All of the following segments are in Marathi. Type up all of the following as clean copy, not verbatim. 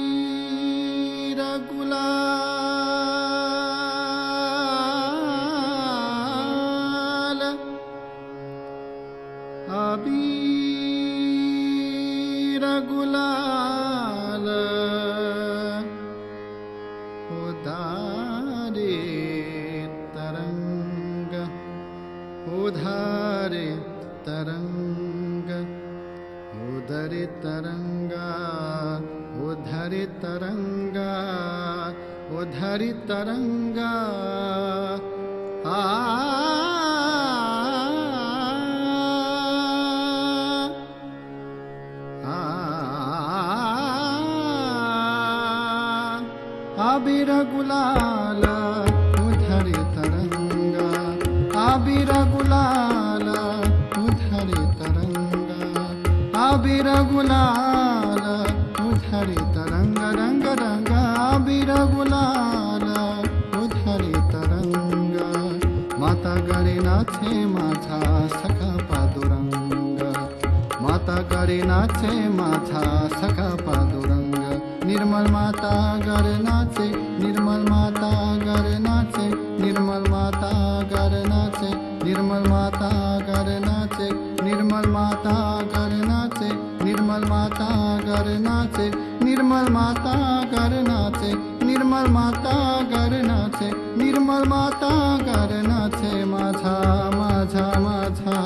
अबीर गुलाल अबीर गुलाल उधारे तरंग उधारे तरंग उधरे तरंगा उधरे तरंगा उधरी तरंगा अबीर गुलाल उधरे तरंगा अबीर गुलाल उधरे तरंगा अबीर गुलाल उधरे तरंग रंग रंग अबीर गुलाल उधरे तरंग माता गरे नाचे माझा सखा पादुरंग माता गरे नाचे माझा सखा पादुरंग निर्मल माता गर नाचे निर्मल माता गर नाचे निर्मल माता गर नाचे निर्मल माता गर नाचे निर्मल माता गर नाचे निर्मल माता गर नाचे निर्मल माता गर नाचे निर्मल माता गर नाचे निर्मल माता गर नाचे माझा माझा माझा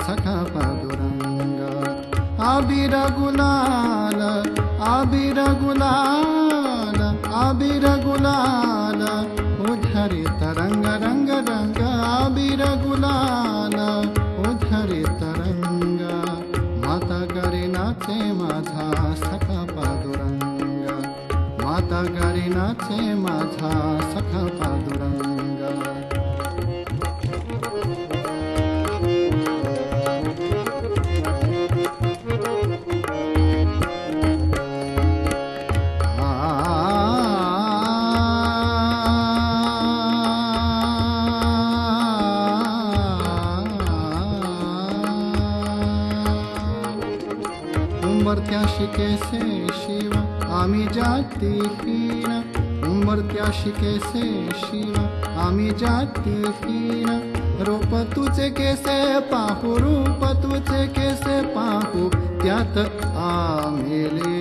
सखा पादुरंग अबीर गुलाल अबीर गुलाल अबीर गुलाल उधरे तरंग रंग रंग अबीर गुलाल उधरे तरंग माता गरे नाचे माझा सखा पादुरंग माता गरे नाचे माझा सखा पादुरंग उंबरत्याशी कैसे शिव आम्ही जातीहीन उंबरत्याशी कैसे शिव आम्ही जातीहीन रूप तुझे कैसे पाहू रूप तुझे कैसे पाहू त्यात आम्ही लीन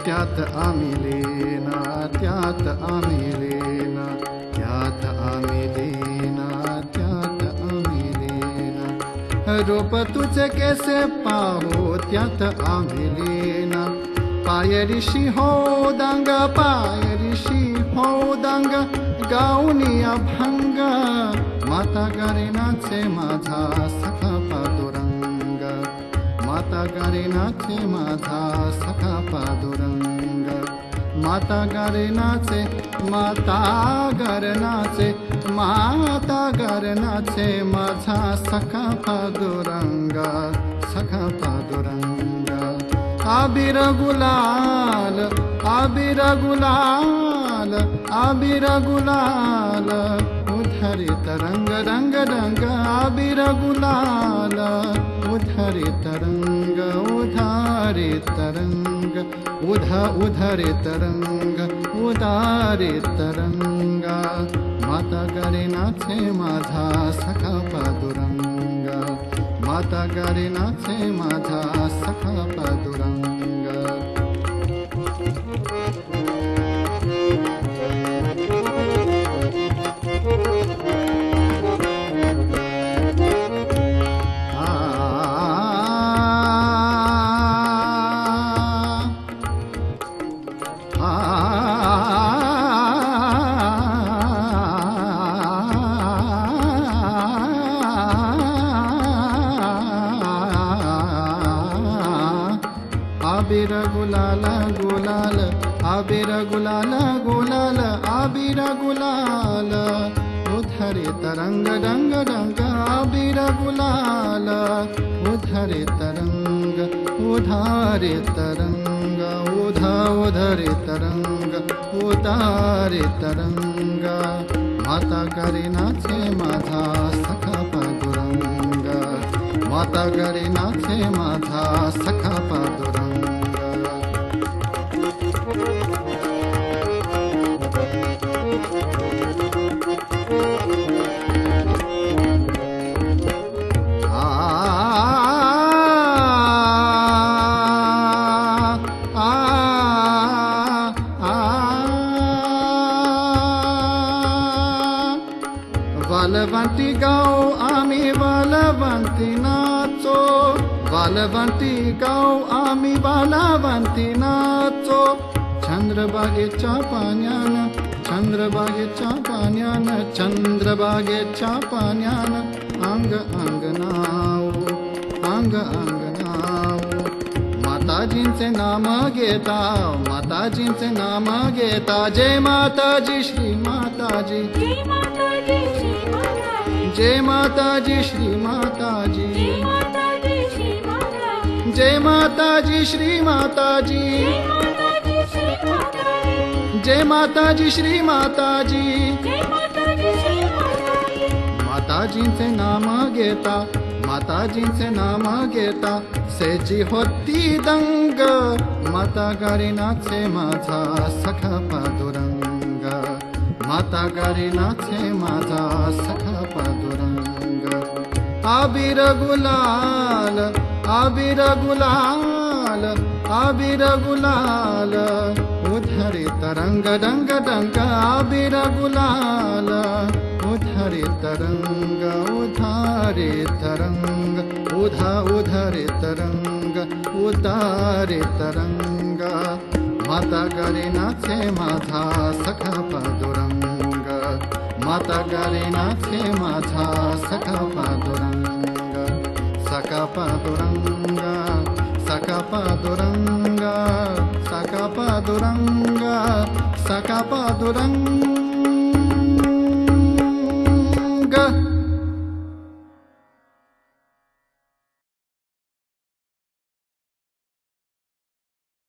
त्यात आम्ही लेना त्यात आम्ही लेना त्यात आम्ही लेना त्यात आम्ही लेना रूप तुझे कैसे पाहो त्यात आम्ही लेना पायरीशी हो दांग पायरीशी हो दांग गाऊनी अभंग माता गरे नाचे माझा सखा पादुरंग माता गरे नाचे माझा सखा पादुरंग माता गरे नाचे माता गर नाचे माता गर नाचे माझा सखा पादुरंग सखा पादुरंग अबीर गुलाल अबीर गुलाल अबीर गुलाल उधरे तरंग रंग रंग अबीर गुलाल उधरे तरंग उधारे तरंग उधरे तरंग उदारे तरंगा माता माता गरे नाचे माझा सखा पांडुरंग, माता गरे नाचे माझा सखा पांडुरंग. आबिर गुलाल गुलाल, आबिर गुलाल गुलाल, आबिर गुलाल उधरे तरंग रंग रंग, आबिर गुलाल उधरे तरंग, उधारे तरंग, उधा उधरे तरंग, उतारे तरंग. माता गरे नाचे माझा सखा पांडुरंग, माता गरे नाचे माझा सखा पांडुरंग. वालवंटी गाव आम्ही वालवंटी नाचो, वालवंटी गाव आम्ही वालवंटी नाचो. चंद्रभागेच्या पाण्यानं, चंद्रभागेच्या पाण्यानं, चंद्रभागेच्या पाण्यानं अंग अंग नाव, अंग अंग नाव. माताजींचे नाम घेता, माताजींचे नाम घेता. जय माताजी श्री माताजी, जय माताजी श्री माताजी, जय माताजी श्री माताजी, जय माताजी श्री माताजी, जय माताजी श्री माताजी, जय माताजी श्री माताजी. माताजींचे नाम घेता, माताजींचे नाम घेता. सेजी होती दंग, माता गरे नाचे माझा सखा पांडुरंग, माता गरे नाचे माझा सखा पांडुरंग. आबिर गुलाल, आबिर गुलाल, आबिर गुलाल उधरे तरंग रंग रंग, आबिर गुलाल उधरे तरंग, उधारे तरंग, उधा उधरे तरंग, उतारे तरंग. माता गरे नाचे माझा सखा पांडुरंग, माता गरे नाचे माझा सखा पांडुरंग. सखा पांडुरंग, सखा पांडुरंग, सखा पांडुरंग, सखा पांडुरंग.